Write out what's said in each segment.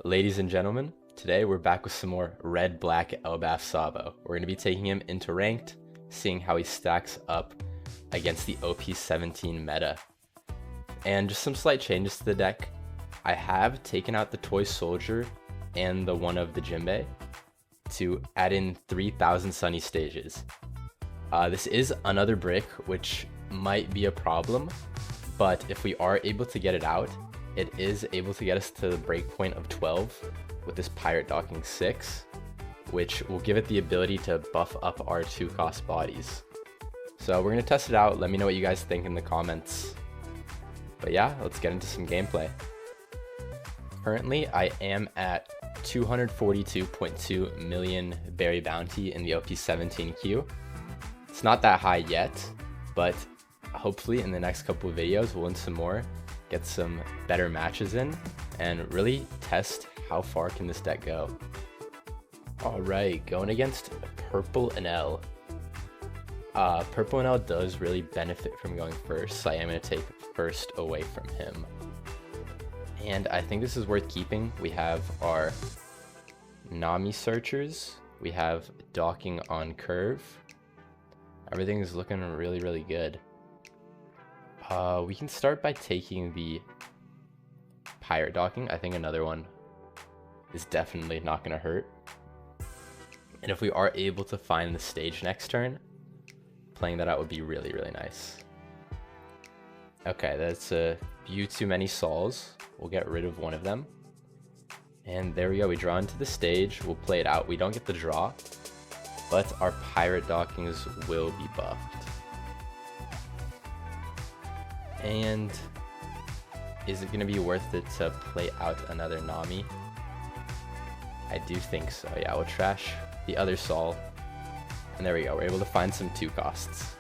Ladies and gentlemen, today we're back with some more red-black Elbaph Sabo. We're going to be taking him into ranked, seeing how he stacks up against the OP-17 meta. And just some slight changes to the deck. I have taken out the Toy Soldier and the one of the Jinbei to add in 3000 Sunny Stages. This is another brick, which might be a problem, but if we are able to get it out, it is able to get us to the breakpoint of 12 with this Pirate Docking 6, which will give it the ability to buff up our 2-cost bodies. So we're going to test it out. Let me know what you guys think in the comments. But yeah, let's get into some gameplay. Currently, I am at 242.2 million berry bounty in the OP-17 queue. It's not that high yet, but hopefully in the next couple of videos we'll win some more, get some better matches in, and really test how far can this deck go. Alright, going against Purple Enel. Purple Enel does really benefit from going first, so I am going to take first away from him. And I think this is worth keeping. We have our Nami Searchers, we have Docking on Curve. Everything is looking really good. We can start by taking the Pirate Docking. I think another one is definitely not going to hurt. And if we are able to find the stage next turn, playing that out would be really nice. Okay, that's a few too many Sauls. We'll get rid of one of them. And there we go, we draw into the stage. We'll play it out. We don't get the draw, but our Pirate Dockings will be buffed. And is it going to be worth it to play out another Nami? I do think so. Yeah, we'll trash the other Saul. And there we go. We're able to find some 2-costs.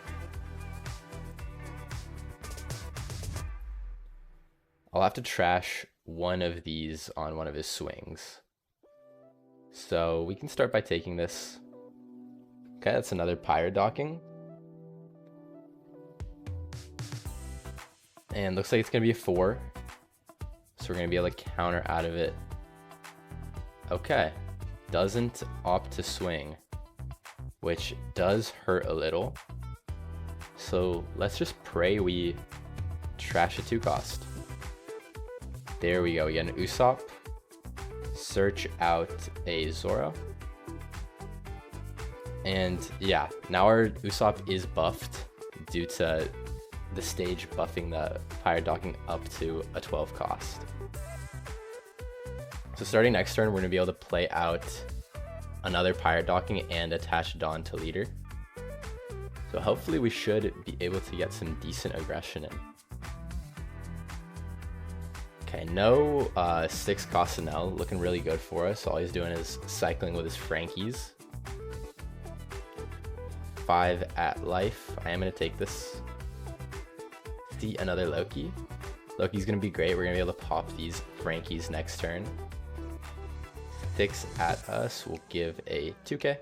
I'll have to trash one of these on one of his swings. So we can start by taking this. Okay, that's another Pirate Docking. And looks like it's going to be a 4. So we're going to be able to counter out of it. Okay. Doesn't opt to swing, which does hurt a little. So let's just pray we trash a 2-cost. There we go. We get an Usopp. Search out a Zoro. And yeah, now our Usopp is buffed due to the stage buffing the Pirate Docking up to a 12 cost. So starting next turn, we're going to be able to play out another Pirate Docking and attach Dawn to leader. So hopefully we should be able to get some decent aggression in. Okay, no 6-cost Enel, looking really good for us. All he's doing is cycling with his Frankies. 5 at life. I am going to take this. Another Loki. Loki's gonna be great. We're gonna be able to pop these Frankies next turn. 6 at us will give a 2k.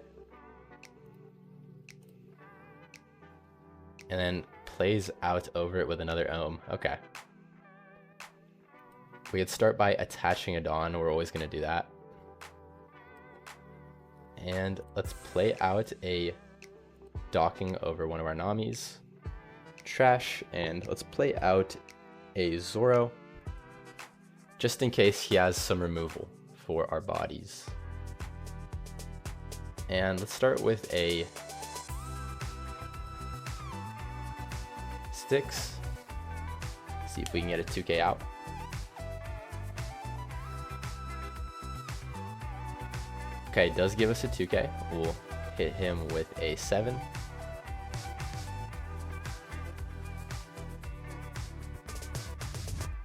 And then plays out over it with another Ohm. Okay. We could start by attaching a Dawn. We're always gonna do that. And let's play out a Docking over one of our Namis. Trash, and let's play out a Zoro just in case he has some removal for our bodies. And let's start with a Styx. See if we can get a 2k out. Okay, it does give us a 2k. We'll hit him with a 7.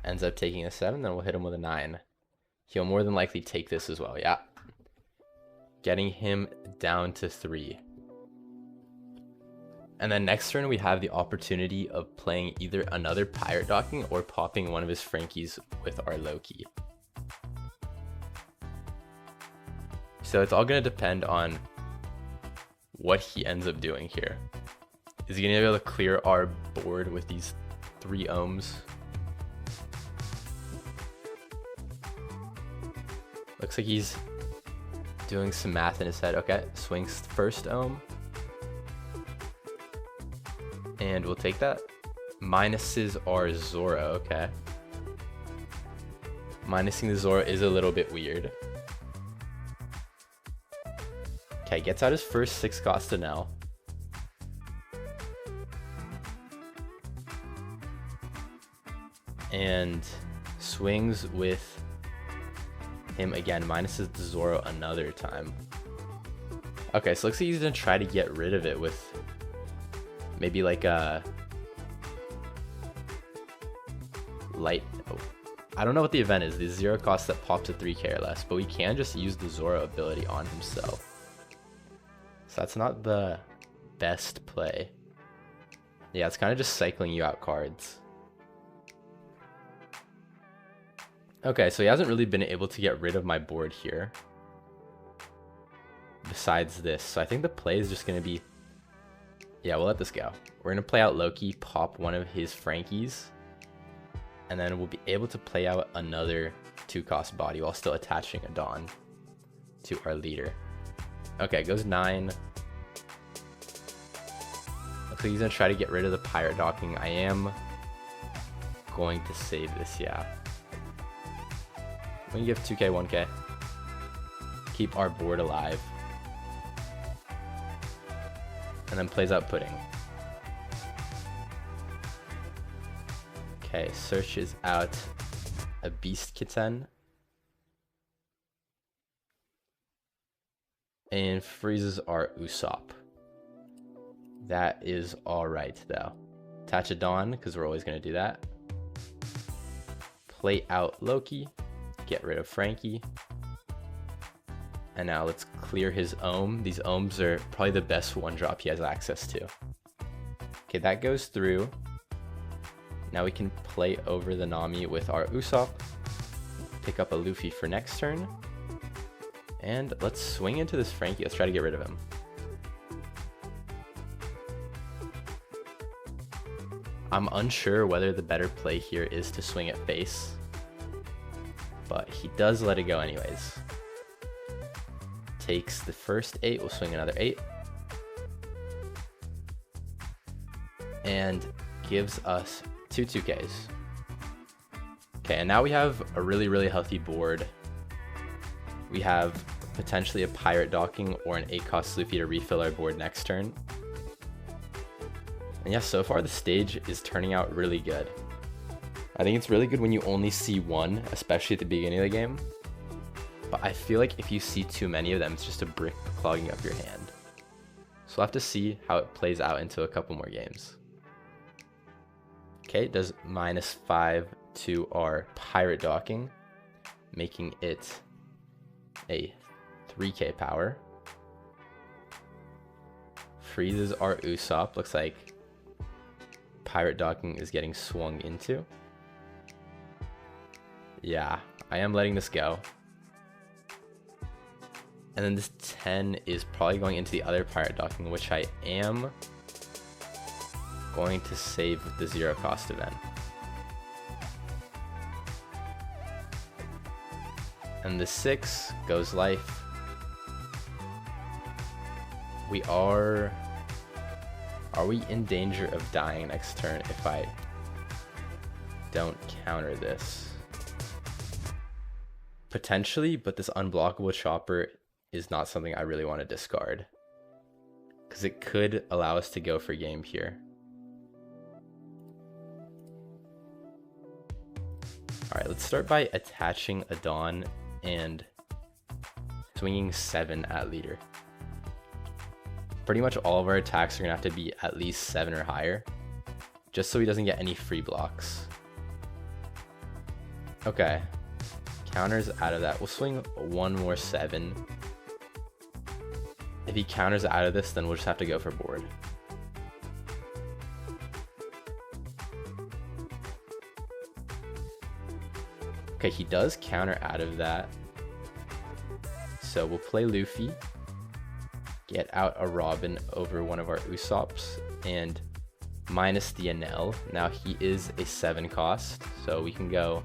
Ends up taking a 7, then we'll hit him with a 9. He'll more than likely take this as well, yeah. Getting him down to 3. And then next turn we have the opportunity of playing either another Pirate Docking or popping one of his Frankies with our Loki. So it's all going to depend on what he ends up doing here. Is he going to be able to clear our board with these 3 ohms? Looks like he's doing some math in his head. Okay, swings first ohm. And we'll take that. Minuses are Zora, okay. Minusing the Zora is a little bit weird. Okay, gets out his first 6 cost Enel. And swings with him again, minuses the Zoro another time. Okay, so looks like he's gonna try to get rid of it with maybe like a light. Oh, I don't know what the event is. The 0 cost that pops a 3k or less, but we can just use the Zoro ability on himself. So that's not the best play. Yeah, it's kind of just cycling you out cards. Okay, so he hasn't really been able to get rid of my board here. Besides this, so I think the play is just going to be... Yeah, we'll let this go. We're going to play out Loki, pop one of his Frankies, and then we'll be able to play out another 2-cost body while still attaching a Dawn to our leader. Okay, goes 9. Looks like he's going to try to get rid of the pirate docking. I am going to save this, yeah. We can give 2k, 1k. Keep our board alive. And then plays out Pudding. Okay, searches out a Beast Kitten. And freezes our Usopp. That is alright though. Attach a Dawn, because we're always going to do that. Play out Loki. Get rid of Frankie. And now let's clear his Ohm. These Ohms are probably the best 1-drop he has access to. Okay, that goes through. Now we can play over the Nami with our Usopp. Pick up a Luffy for next turn. And let's swing into this Frankie. Let's try to get rid of him. I'm unsure whether the better play here is to swing at face, but he does let it go anyways. Takes the first 8, we'll swing another 8. And gives us 2 2Ks. Okay, and now we have a really, really healthy board. We have potentially a pirate docking or an 8-cost Luffy to refill our board next turn. And yeah, so far the stage is turning out really good. I think it's really good when you only see one, especially at the beginning of the game. But I feel like if you see too many of them, it's just a brick clogging up your hand. So we'll have to see how it plays out into a couple more games. Okay, it does -5 to our pirate docking, making it a 3k power. Freezes our Usopp. Looks like pirate docking is getting swung into. Yeah, I am letting this go. And then this 10 is probably going into the other pirate docking, which I am going to save with the 0-cost event. And the 6 goes life. Are we in danger of dying next turn if I don't counter this? Potentially, but this unblockable chopper is not something I really want to discard, because it could allow us to go for game here. Alright, let's start by attaching a Dawn and swinging 7 at leader. Pretty much all of our attacks are going to have to be at least 7 or higher, just so he doesn't get any free blocks. Okay, counters out of that. We'll swing one more 7. If he counters out of this, then we'll just have to go for board. Okay, he does counter out of that. So we'll play Luffy, get out a Robin over one of our Usopps, and minus the Enel. Now he is a 7 cost, so we can go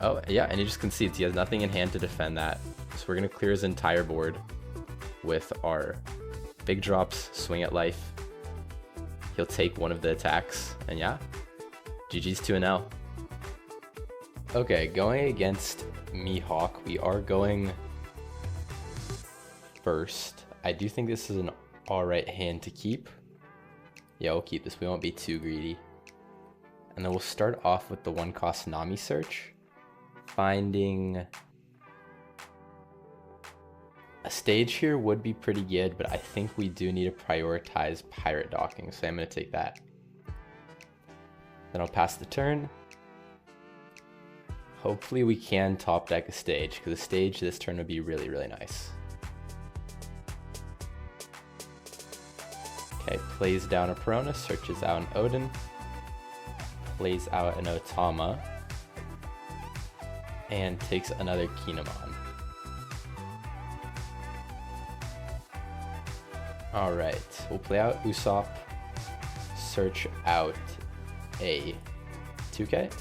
Oh, yeah, and he just concedes. He has nothing in hand to defend that. So we're going to clear his entire board with our big drops, swing at life. He'll take one of the attacks, and yeah, GG's to Enel. Okay, going against Mihawk, we are going first. I do think this is an alright hand to keep. Yeah, we'll keep this. We won't be too greedy. And then we'll start off with the 1-cost Nami search. Finding a stage here would be pretty good, but I think we do need to prioritize pirate docking, so I'm going to take that. Then I'll pass the turn. Hopefully we can top deck a stage, because a stage this turn would be really, really nice. Okay, plays down a Perona, searches out an Odin, plays out an Otama, and takes another Kinemon. Alright, we'll play out Usopp, search out a 2K,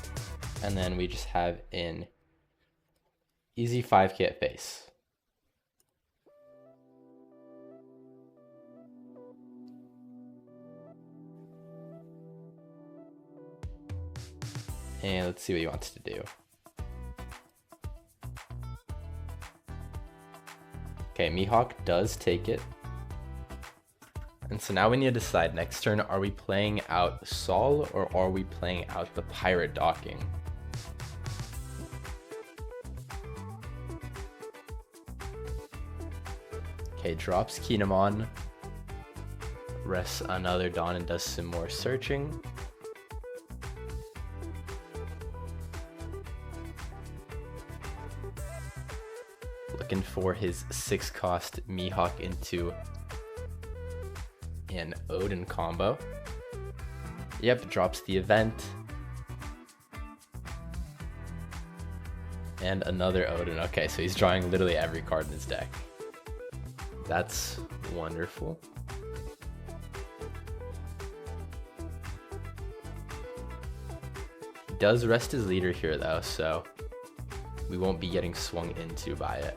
and then we just have an easy 5K at face. And let's see what he wants to do. Okay, Mihawk does take it. And so now we need to decide next turn, are we playing out Sol or are we playing out the pirate docking? Okay, drops Kinemon, rests another Dawn and does some more searching. Looking for his 6-cost Mihawk into an Odin combo. Yep, drops the event. And another Odin. Okay, so he's drawing literally every card in his deck. That's wonderful. He does rest his leader here though, so we won't be getting swung into by it.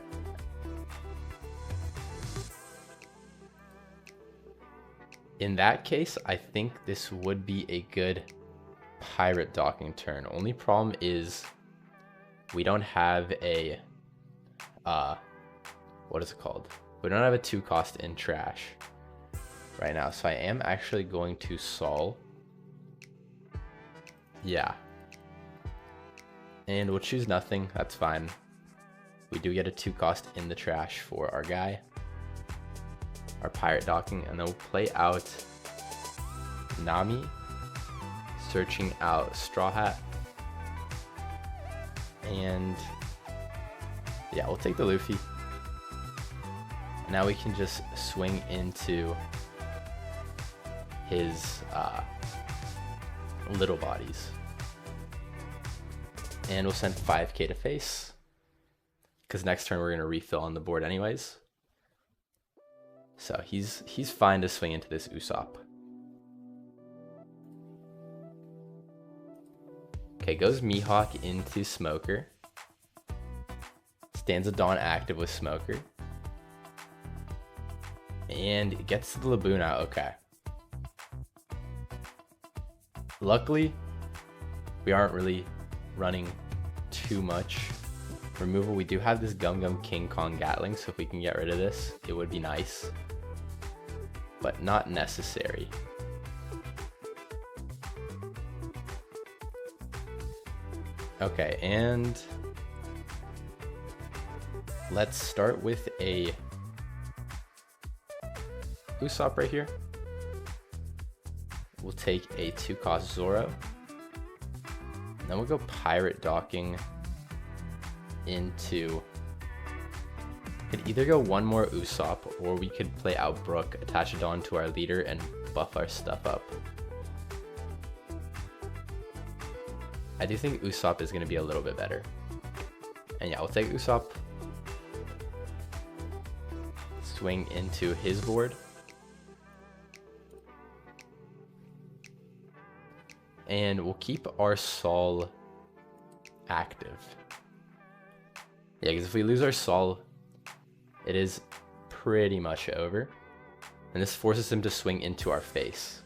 In that case, I think this would be a good pirate docking turn. Only problem is we don't have a, what is it called? We don't have a 2-cost in trash right now. So I am actually going to Sol. Yeah. And we'll choose nothing. That's fine. We do get a 2-cost in the trash for our guy. Our pirate docking, and then we'll play out Nami, searching out Straw Hat, and yeah, we'll take the Luffy. And now we can just swing into his little bodies, and we'll send 5K to face, because next turn we're going to refill on the board anyways. So he's fine to swing into this Usopp. Okay, goes Mihawk into Smoker. Stands a Dawn active with Smoker. And gets the Laboon out, okay. Luckily, we aren't really running too much removal. We do have this Gum Gum King Kong Gatling, so if we can get rid of this, it would be nice. But not necessary. Okay, and let's start with a Usopp right here. We'll take a 2-cost Zoro. And then we'll go pirate docking into, could either go one more Usopp, or we could play out Brook, attach a Dawn to our leader, and buff our stuff up. I do think Usopp is going to be a little bit better. And yeah, we'll take Usopp. Swing into his board. And we'll keep our Sol active. Yeah, because if we lose our Sol, it is pretty much over. And this forces him to swing into our face.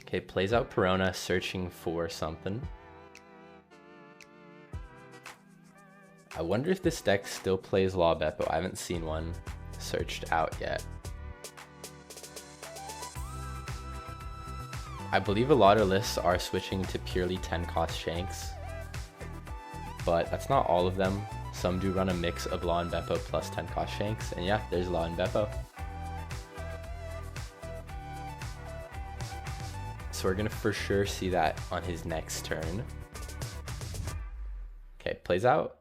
Okay, plays out Perona, searching for something. I wonder if this deck still plays Elbaph. I haven't seen one searched out yet. I believe a lot of lists are switching to purely 10 cost Shanks, but that's not all of them. Some do run a mix of Elbaph plus 10 cost Shanks, and yeah, there's Elbaph. So we're gonna for sure see that on his next turn. Okay, plays out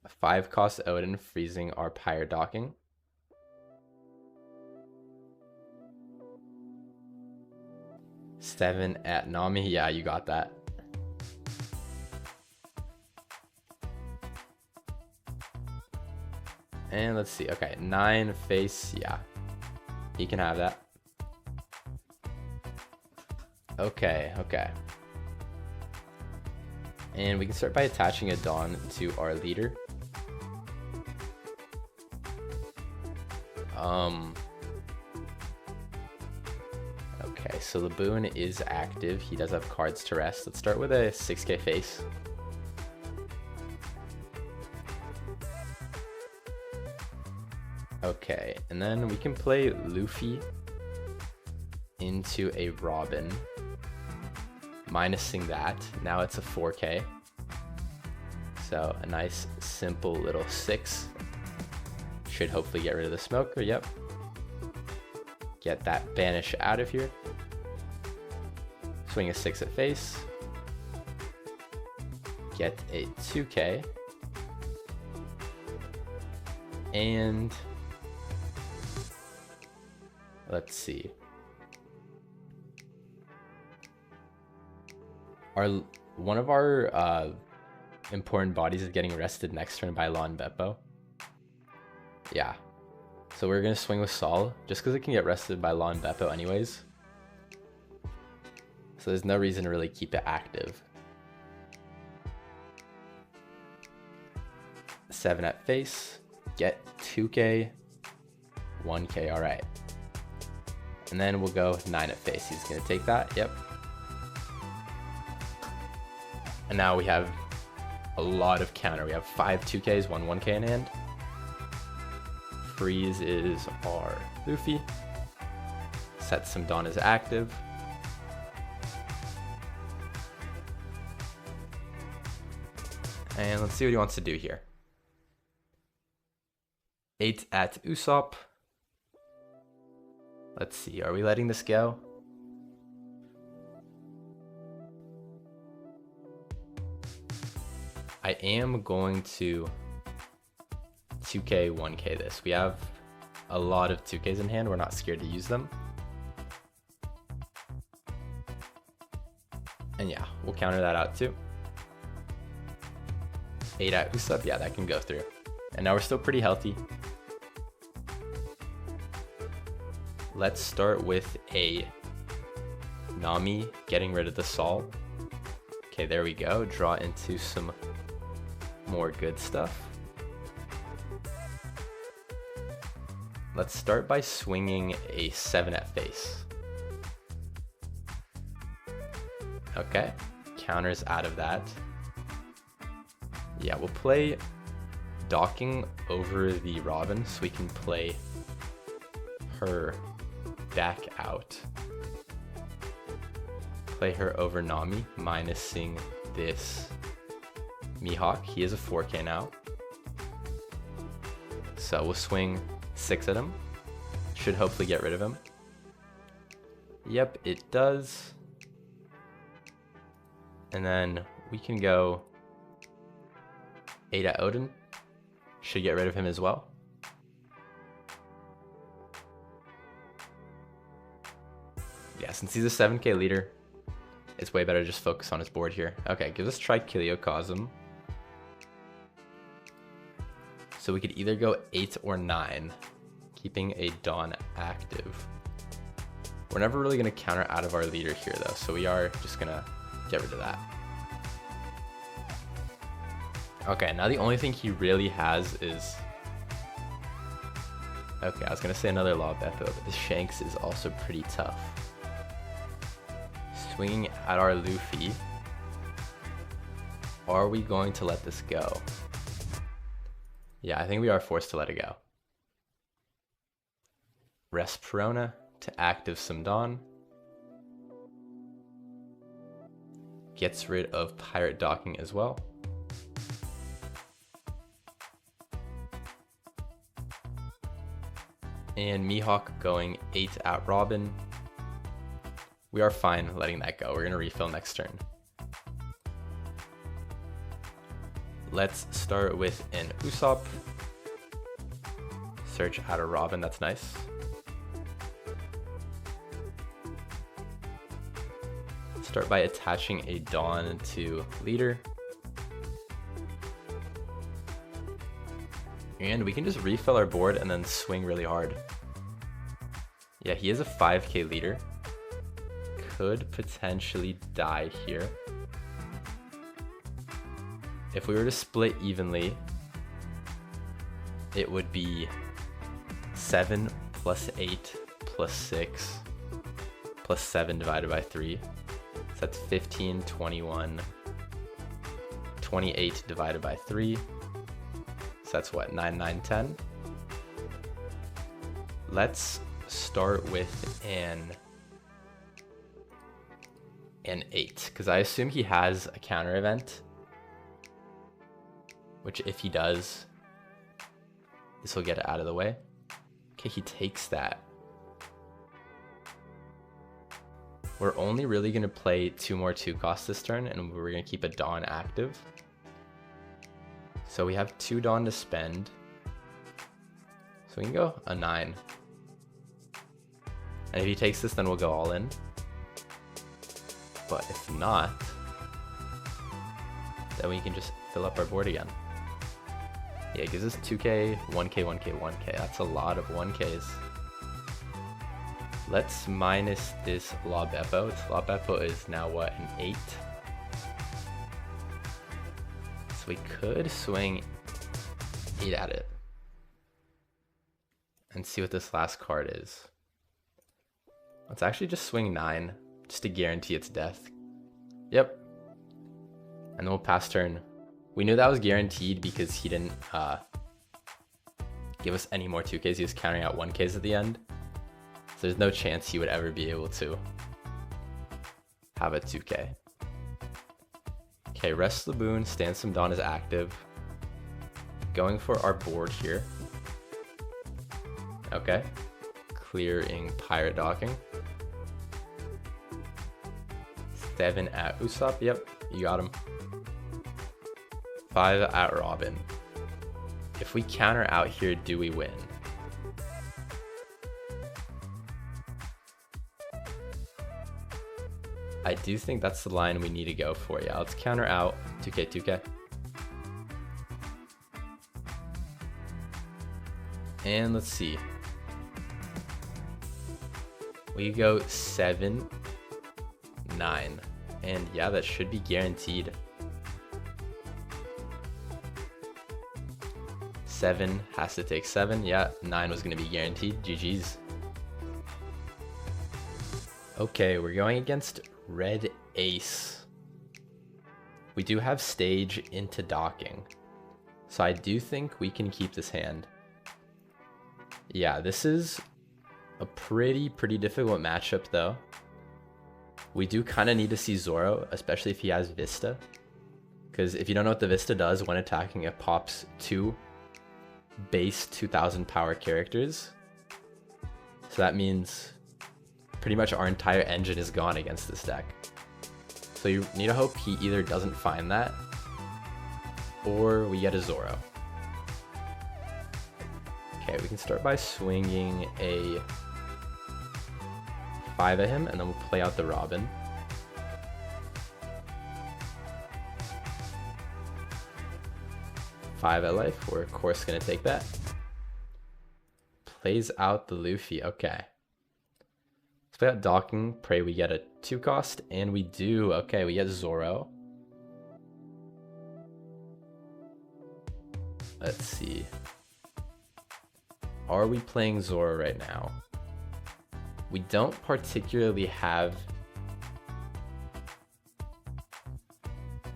a 5 cost Odin, freezing our Pyre Docking. Seven at Nami, yeah, you got that. And let's see, okay, 9 face, yeah, he can have that. Okay. And we can start by attaching a Dawn to our leader. Okay, so Laboon is active. He does have cards to rest. Let's start with a 6k face. Okay, and then we can play Luffy into a Robin, minusing that. Now it's a 4k. So a nice simple little 6. Should hopefully get rid of the smoker, yep. Get that banish out of here. Swing a 6 at face. Get a 2k. And let's see. One of our important bodies is getting rested next turn by Elbaph. Yeah. So we're gonna swing with Sol, just because it can get rested by Elbaph anyways. So there's no reason to really keep it active. 7 at face, get 2k, 1k, alright. And then we'll go 9 at face, he's gonna take that, yep. And now we have a lot of counter. We have 5 2ks, 1 1k in hand. Freeze is our Luffy. Set some Dawn as active. And let's see what he wants to do here. 8 at Usopp. Let's see, are we letting this go? I am going to 2k, 1k this. We have a lot of 2ks in hand. We're not scared to use them. And yeah, we'll counter that out too. 8 at Usopp, yeah, that can go through. And now we're still pretty healthy. Let's start with a Nami getting rid of the Sol. Okay, there we go. Draw into some more good stuff. Let's start by swinging a 7 at face. Okay, counters out of that. Yeah, we'll play Docking over the Robin so we can play her back out. Play her over Nami, minusing this Mihawk. He is a 4k now. So we'll swing 6 at him. Should hopefully get rid of him. Yep, it does. And then we can go 8 at Odin. Should get rid of him as well. Yeah, since he's a 7k leader, it's way better to just focus on his board here. Okay, gives us Trichiliocosm. So we could either go 8 or 9, keeping a Dawn active. We're never really going to counter out of our leader here though, so we are just going to get rid of that. Okay, now the only thing he really has is... Okay, I was gonna say another Elbaph, but the Shanks is also pretty tough. Swinging at our Luffy. Are we going to let this go? Yeah, I think we are forced to let it go. Rest Perona to active Simdon. Gets rid of Pirate Docking as well. And Mihawk going 8 at Robin. We are fine letting that go. We're going to refill next turn. Let's start with an Usopp. Search out a Robin, that's nice. Start by attaching a Dawn to leader. And we can just refill our board and then swing really hard. Yeah, he is a 5k leader. Could potentially die here. If we were to split evenly, it would be 7 plus 8 plus 6 plus 7 divided by 3. So that's 15, 21, 28 divided by 3. So that's what, 9, 9, 10? Let's start with an 8, because I assume he has a counter event. Which if he does, this will get it out of the way. Okay, he takes that. We're only really going to play 2 more 2 costs this turn, and we're going to keep a Dawn active. So we have 2 Dawn to spend. So we can go a 9. And if he takes this, then we'll go all in. But if not, then we can just fill up our board again. Yeah, it gives us 2k, 1k, 1k, 1k. That's a lot of 1ks. Let's minus this Elbaph. This Elbaph is now what, an 8? So we could swing 8 at it. And see what this last card is. Let's actually just swing 9, just to guarantee its death. Yep. And then we'll pass turn. We knew that was guaranteed because he didn't give us any more 2ks. He was counting out 1ks at the end. So there's no chance he would ever be able to have a 2k. Okay, Rest Laboon, Stand Simdon is active. Going for our board here. Okay. Clearing Pirate Docking. 7 at Usopp, yep, you got him. 5 at Robin. If we counter out here, do we win? I do think that's the line we need to go for. Yeah, let's counter out. 2k, 2k. And let's see. We go 7, 9. And yeah, that should be guaranteed. 7 has to take 7. Yeah, 9 was going to be guaranteed. GG's. Okay, we're going against Red Ace. We do have stage into docking. So I do think we can keep this hand. Yeah, this is a pretty difficult matchup though. We do kind of need to see Zoro, especially if he has Vista. Because if you don't know what the Vista does, when attacking it pops 2 base 2000 power characters. So that means pretty much our entire engine is gone against this deck. So you need to hope he either doesn't find that or we get a Zoro. Okay, we can start by swinging a 5 at him and then we'll play out the Robin. Five at life, we're of course gonna take that. Plays out the Luffy, okay. Let's play out Docking, pray we get a 2 cost, and we do. Okay, we get Zoro. Let's see. Are we playing Zoro right now? We don't particularly have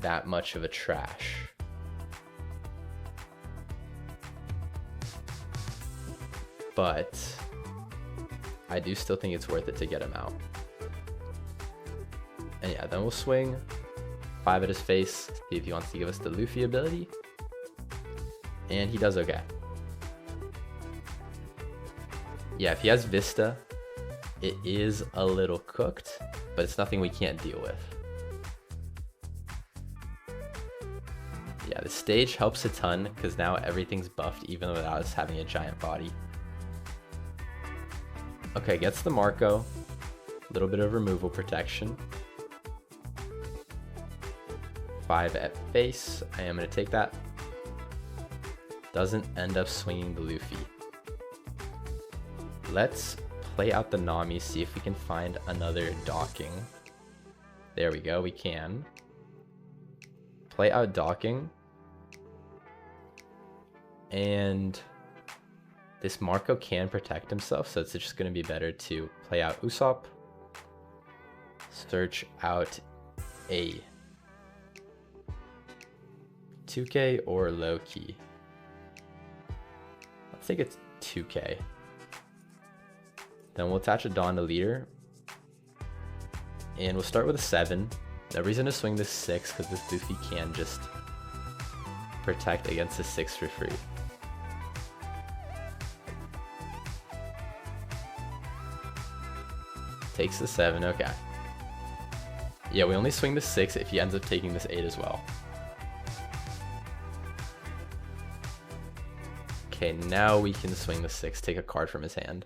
that much of a trash. But I do still think it's worth it to get him out. And yeah, then we'll swing 5 at his face, see if he wants to give us the Luffy ability. And he does okay. Yeah, if he has Vista, it is a little cooked, but it's nothing we can't deal with. Yeah, the stage helps a ton because now everything's buffed even without us having a giant body. Okay, gets the Marco. A little bit of removal protection. 5 at face. I am going to take that. Doesn't end up swinging the Luffy. Let's play out the Nami, see if we can find another docking. There we go, we can. Play out docking. And this Marco can protect himself, so it's just going to be better to play out Usopp. Search out a 2K or low key. Let's take it 2K. Then we'll attach a Dawn to leader. And we'll start with a 7. No reason to swing this 6 because this Luffy can just protect against the 6 for free. Takes the 7, okay. Yeah, we only swing the 6 if he ends up taking this 8 as well. Okay, now we can swing the 6, take a card from his hand.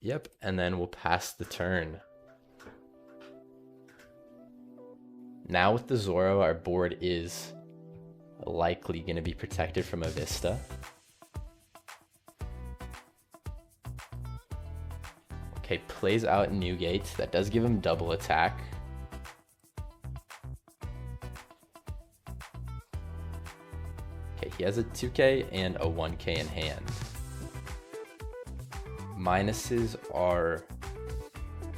Yep, and then we'll pass the turn. Now with the Zoro, our board is likely going to be protected from a Vista. Okay, plays out Newgate. That does give him double attack. Okay, he has a 2K and a 1K in hand. Minuses are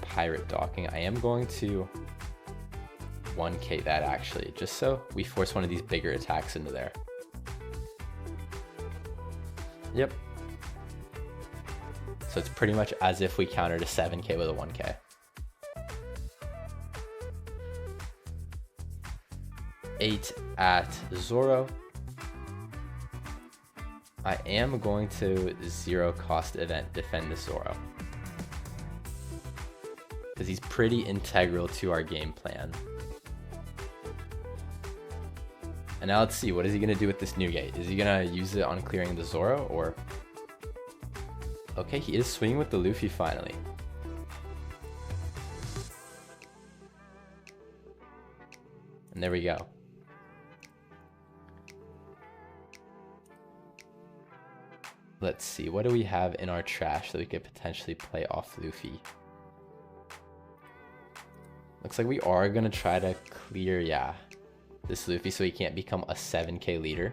pirate docking. I am going to 1K that actually, just so we force one of these bigger attacks into there. Yep. So it's pretty much as if we countered a 7K with a 1K. Eight at Zoro. I am going to 0 cost event defend the Zoro, because he's pretty integral to our game plan. And now let's see, what is he going to do with this Newgate? Is he going to use it on clearing the Zoro, or... Okay, he is swinging with the Luffy finally. And there we go. Let's see, what do we have in our trash that we could potentially play off Luffy? Looks like we are going to try to clear, yeah, this Luffy so he can't become a 7K leader.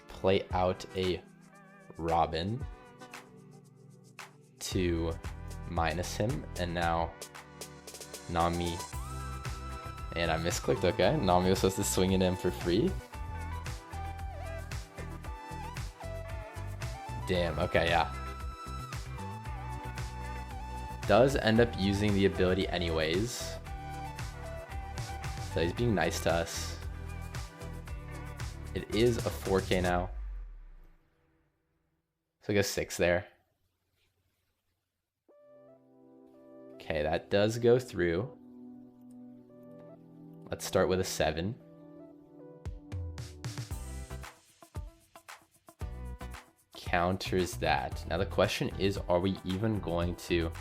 Play out a Robin to minus him, and now Nami, and I misclicked, okay. Nami was supposed to swing at him for free. Damn, okay, yeah. Does end up using the ability anyways. So he's being nice to us. It is a 4K now. So I go 6 there. Okay, that does go through. Let's start with a 7. Counters that. Now the question is, are we even going to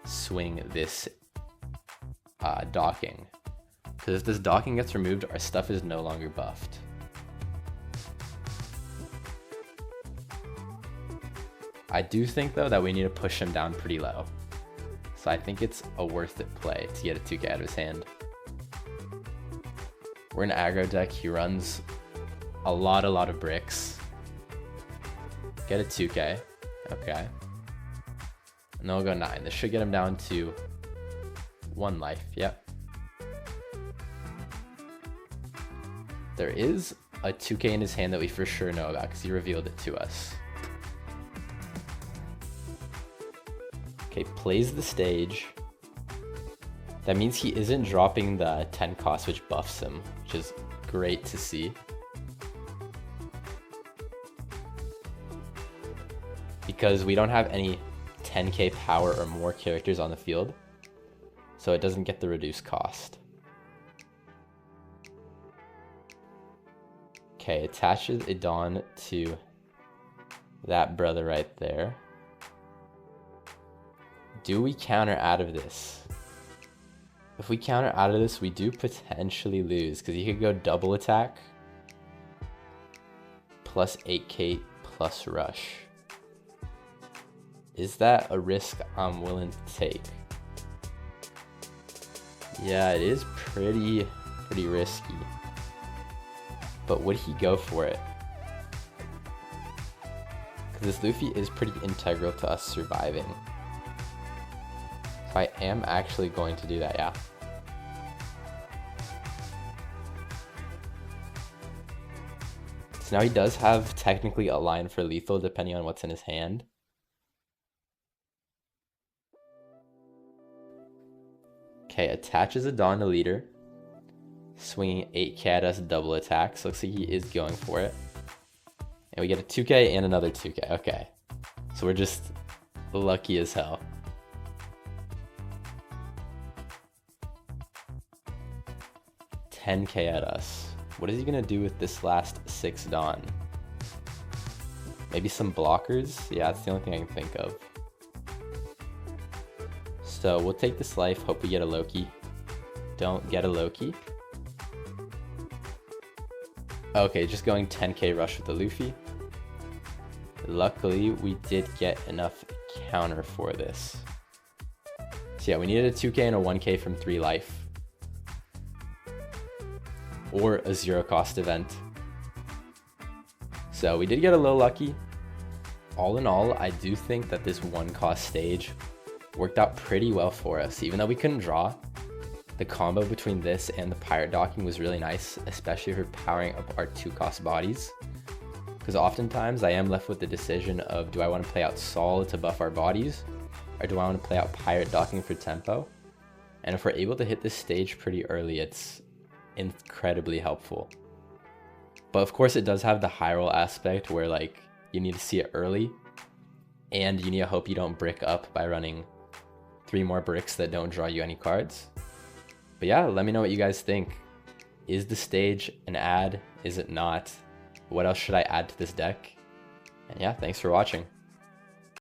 swing this docking? Because if this docking gets removed, our stuff is no longer buffed. I do think though that we need to push him down pretty low. So I think it's a worth it play to get a 2K out of his hand. We're an aggro deck. He runs a lot of bricks. Get a 2k. Okay. And then we'll go 9. This should get him down to 1 life. Yep. There is a 2k in his hand that we for sure know about because he revealed it to us. Okay, plays the stage. That means he isn't dropping the 10 cost, which buffs him, which is great to see. Because we don't have any 10k power or more characters on the field, so it doesn't get the reduced cost. Okay, attaches a Dawn to that brother right there. Do we counter out of this? If we counter out of this, we do potentially lose, because you could go double attack plus 8k plus rush. Is that a risk I'm willing to take? Yeah, it is pretty risky. But would he go for it? Because this Luffy is pretty integral to us surviving. So I am actually going to do that, yeah. So now he does have technically a line for lethal depending on what's in his hand. Okay, attaches a Dawn to leader. Swinging 8k at us, double attacks. Looks like he is going for it. And we get a 2k and another 2k. Okay. So we're just lucky as hell. $10k at us. What is he gonna do with this last 6 Dawn? Maybe some blockers? Yeah, that's the only thing I can think of. So we'll take this life, hope we get a Loki. Don't get a Loki. Okay, just going 10k rush with the Luffy. Luckily, we did get enough counter for this. So yeah, we needed a 2k and a 1k from 3 life. Or a 0 cost event. So we did get a little lucky. All in all, I do think that this 1 cost stage worked out pretty well for us. Even though we couldn't draw, the combo between this and the pirate docking was really nice, especially for powering up our 2 cost bodies. Because oftentimes I am left with the decision of, do I want to play out Sol to buff our bodies, or do I want to play out pirate docking for tempo? And if we're able to hit this stage pretty early, it's incredibly helpful. But of course it does have the high roll aspect where like you need to see it early, and you need to hope you don't brick up by running 3 more bricks that don't draw you any cards. But yeah, let me know what you guys think. Is the stage an ad? Is it not? What else should I add to this deck? And yeah, thanks for watching.